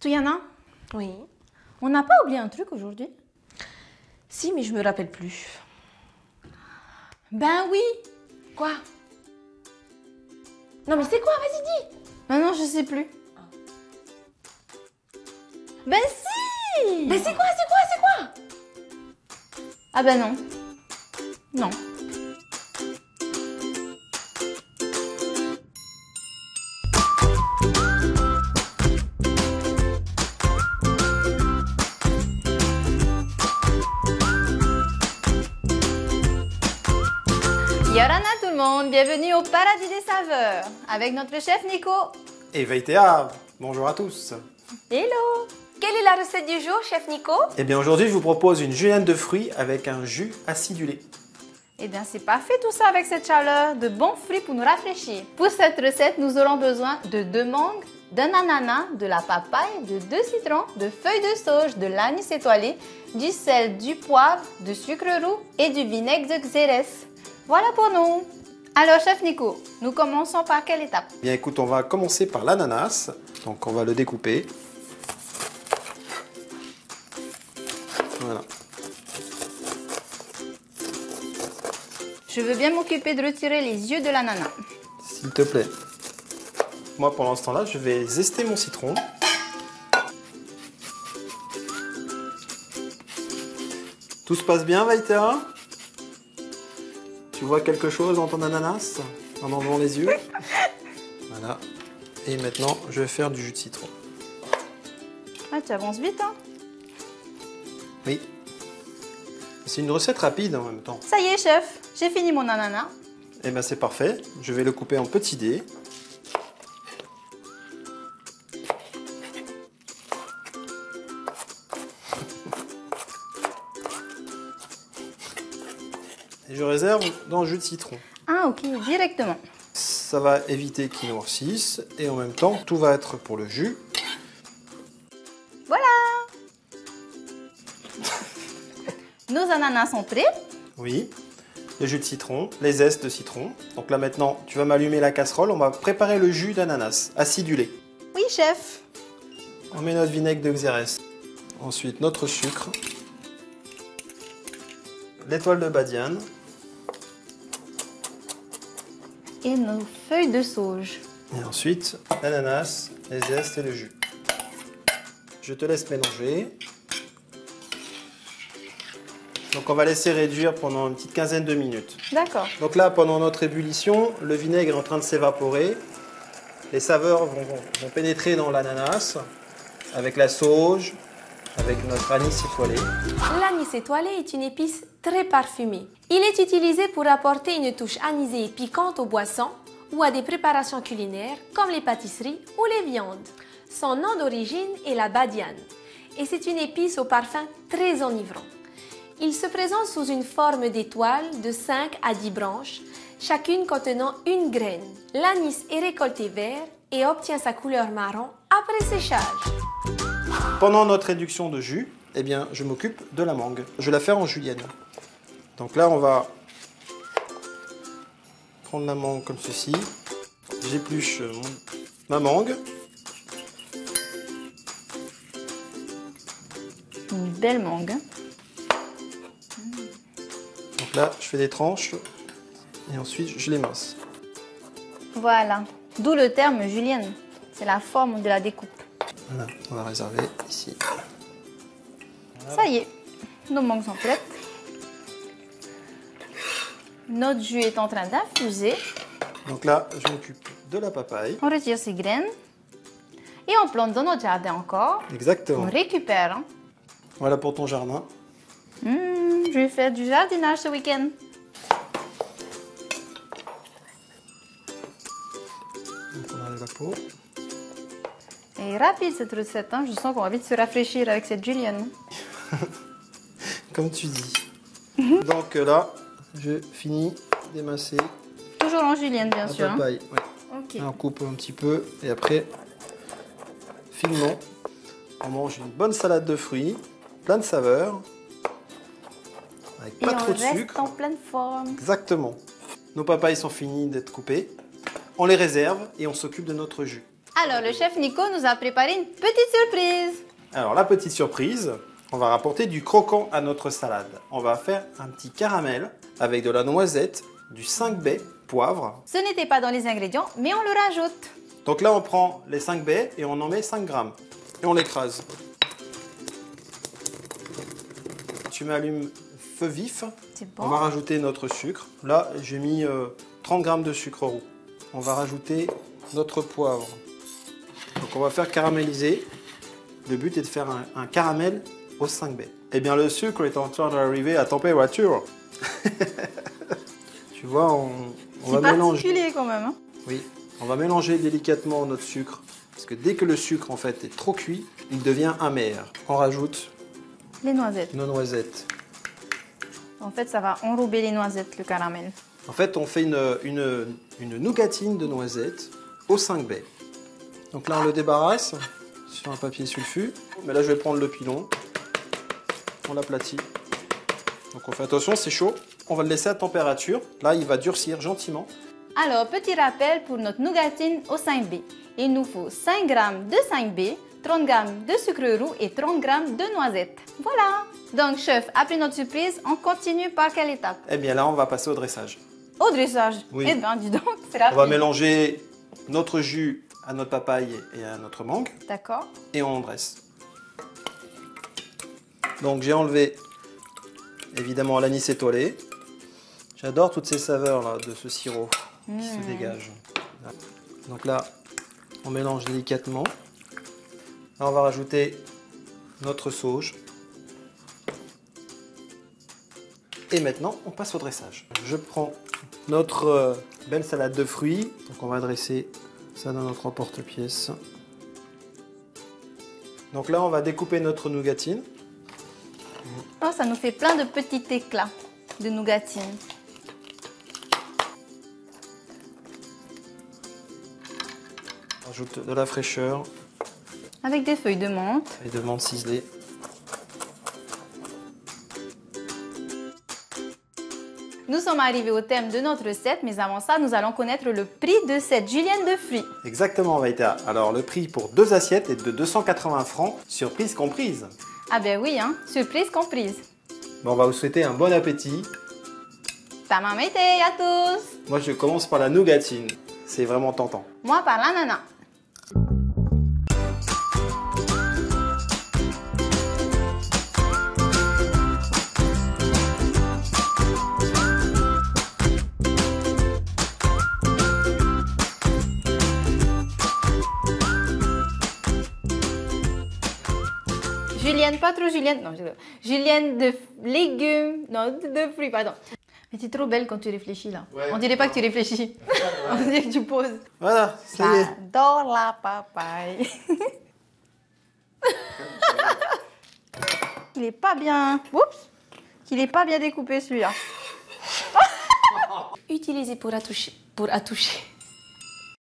Tuyana, Oui. on n'a pas oublié un truc aujourd'hui? Si, mais je me rappelle plus. Ben oui. Quoi? Non, mais c'est quoi? Vas-y, dis! Non, je sais plus. Ben si. Mais c'est quoi? C'est quoi? Ah ben non. Non. Yorana tout le monde, bienvenue au paradis des saveurs avec notre chef Nico. Et Vaitea, bonjour à tous. Hello. Quelle est la recette du jour, chef Nico? Eh bien aujourd'hui je vous propose une julienne de fruits avec un jus acidulé. Eh bien c'est parfait tout ça avec cette chaleur, de bons fruits pour nous rafraîchir. Pour cette recette, nous aurons besoin de 2 mangues, d'un ananas, de la papaye, de 2 citrons, de feuilles de sauge, de l'anis étoilé, du sel, du poivre, du sucre roux et du vinaigre de xérès. Voilà pour nous. Alors chef Nico, nous commençons par quelle étape? Bien écoute, on va commencer par l'ananas. Donc on va le découper. Voilà. Je veux bien m'occuper de retirer les yeux de l'ananas. S'il te plaît. Moi pendant ce temps-là, je vais zester mon citron. Tout se passe bien, Vaitea? Tu vois quelque chose dans ton ananas en enlevant les yeux? Voilà. Et maintenant, je vais faire du jus de citron. Ah, tu avances vite, hein? Oui. C'est une recette rapide en même temps. Ça y est chef, j'ai fini mon ananas. Eh bien c'est parfait. Je vais le couper en petits dés. Et je réserve dans le jus de citron. Ah ok, directement. Ça va éviter qu'il noircisse et en même temps tout va être pour le jus. Voilà. Nos ananas sont prêts. Oui. Le jus de citron, les zestes de citron. Donc là maintenant, tu vas m'allumer la casserole. On va préparer le jus d'ananas acidulé. Oui chef. On met notre vinaigre de xérès. Ensuite notre sucre. L'étoile de badiane. Et nos feuilles de sauge. Et ensuite, l'ananas, les zestes et le jus. Je te laisse mélanger. Donc on va laisser réduire pendant une petite quinzaine de minutes. D'accord. Donc là, pendant notre ébullition, le vinaigre est en train de s'évaporer. Les saveurs vont pénétrer dans l'ananas avec la sauge, avec notre anis étoilé. L'anis étoilé est une épice très parfumée. Il est utilisé pour apporter une touche anisée et piquante aux boissons ou à des préparations culinaires comme les pâtisseries ou les viandes. Son nom d'origine est la badiane et c'est une épice au parfum très enivrant. Il se présente sous une forme d'étoile de 5 à 10 branches, chacune contenant une graine. L'anis est récolté vert et obtient sa couleur marron après séchage. Pendant notre réduction de jus, eh bien, je m'occupe de la mangue. Je vais la faire en julienne. Donc là, on va prendre la mangue comme ceci. J'épluche ma mangue. Une belle mangue. Donc là, je fais des tranches et ensuite je l'émince. Voilà. D'où le terme julienne. C'est la forme de la découpe. Voilà, on va réserver ici. Ça y est, nos mangues sont prêtes. Notre jus est en train d'infuser. Donc là, je m'occupe de la papaye. On retire ses graines. Et on plante dans notre jardin encore. Exactement. On récupère. Hein. Voilà pour ton jardin. Je vais faire du jardinage ce week-end. Donc on enlève la peau. Et rapide cette recette, hein. Je sens qu'on va vite se rafraîchir avec cette julienne. Comme tu dis. Donc là, je finis d'émincer Toujours en julienne, bien la sûr. Hein. papaye. Ouais. Ok. Là, on coupe un petit peu et après, finement, on mange une bonne salade de fruits, plein de saveurs, avec Et pas on trop de reste sucre. en pleine forme. Exactement. Nos papayes sont finis d'être coupées. On les réserve et on s'occupe de notre jus. Alors, le chef Nico nous a préparé une petite surprise. Alors la petite surprise, on va rapporter du croquant à notre salade. On va faire un petit caramel avec de la noisette, du 5 baies, poivre. Ce n'était pas dans les ingrédients, mais on le rajoute. Donc là on prend les 5 baies et on en met 5 grammes. Et on l'écrase. Tu m'allumes feu vif. C'est bon. On va rajouter notre sucre. Là j'ai mis 30 grammes de sucre roux. On va rajouter notre poivre. Donc on va faire caraméliser. Le but est de faire un caramel aux 5 baies. Eh bien, le sucre est en train d'arriver à température. Tu vois, on va C'est mélanger. particulier quand même. Hein. Oui, on va mélanger délicatement notre sucre. Parce que dès que le sucre en fait est trop cuit, il devient amer. On rajoute Les noisettes. nos noisettes. En fait, ça va enrober les noisettes, le caramel. En fait, on fait une nougatine de noisettes aux 5 baies. Donc là, on le débarrasse sur un papier sulfu. Mais là, je vais prendre le pilon. On l'aplatit. Donc on fait attention, c'est chaud. On va le laisser à température. Là, il va durcir gentiment. Alors, petit rappel pour notre nougatine au 5B. Il nous faut 5 g de 5B, 30 g de sucre roux et 30 g de noisettes. Voilà. Donc, chef, après notre surprise, on continue par quelle étape? Eh bien là, on va passer au dressage. Au dressage. Oui. Eh bien, dis donc, c'est On rapide. va mélanger notre jus à notre papaye et à notre mangue. D'accord. Et on dresse. Donc j'ai enlevé évidemment l'anis étoilé. J'adore toutes ces saveurs là de ce sirop qui se dégage. Donc là, on mélange délicatement. Là, on va rajouter notre sauge. Et maintenant, on passe au dressage. Je prends notre belle salade de fruits. Donc on va dresser ça dans notre emporte-pièce. Donc là, on va découper notre nougatine. Oh, ça nous fait plein de petits éclats de nougatine. On rajoute de la fraîcheur Avec des feuilles de menthe. et de menthe ciselée. Nous sommes arrivés au thème de notre recette, mais avant ça, nous allons connaître le prix de cette julienne de fruits. Exactement, Vaïta. Alors, le prix pour 2 assiettes est de 280 francs, surprise comprise. Ah ben oui, hein, surprise comprise. Bon, on va vous souhaiter un bon appétit. Tamamete à tous. Moi, je commence par la nougatine. C'est vraiment tentant. Moi par l'ananas. Julienne, pas trop Julienne. Non, Julienne de légumes. Non, de fruits, pardon. Mais t'es trop belle quand tu réfléchis là. Ouais. On dirait pas que tu réfléchis. On dirait que tu poses. Voilà, ça y est. J'adore la papaye. Il est pas bien. Oups. Il est pas bien découpé celui-là. Utilisé pour attoucher.